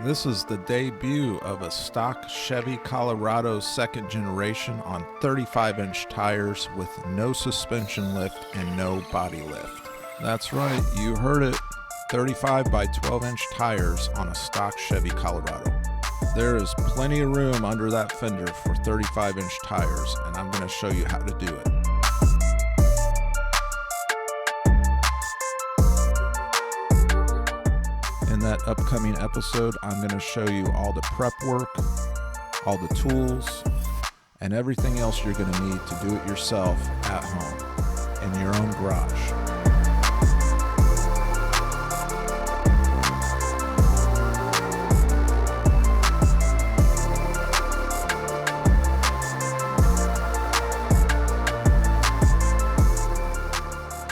This is the debut of a stock Chevy Colorado second generation on 35-inch tires with no suspension lift and no body lift. That's right, you heard it. 35 by 12-inch tires on a stock Chevy Colorado. There is plenty of room under that fender for 35-inch tires, and I'm going to show you how to do it. In that upcoming episode, I'm going to show you all the prep work, all the tools, and everything else you're going to need to do it yourself at home, in your own garage.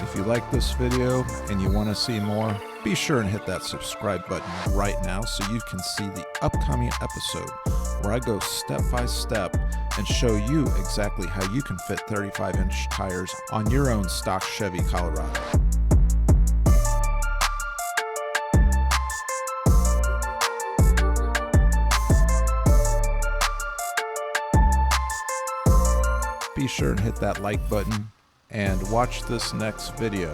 If you like this video and you want to see more, be sure and hit that subscribe button right now so you can see the upcoming episode where I go step by step and show you exactly how you can fit 35-inch tires on your own stock Chevy Colorado. Be sure and hit that like button and watch this next video.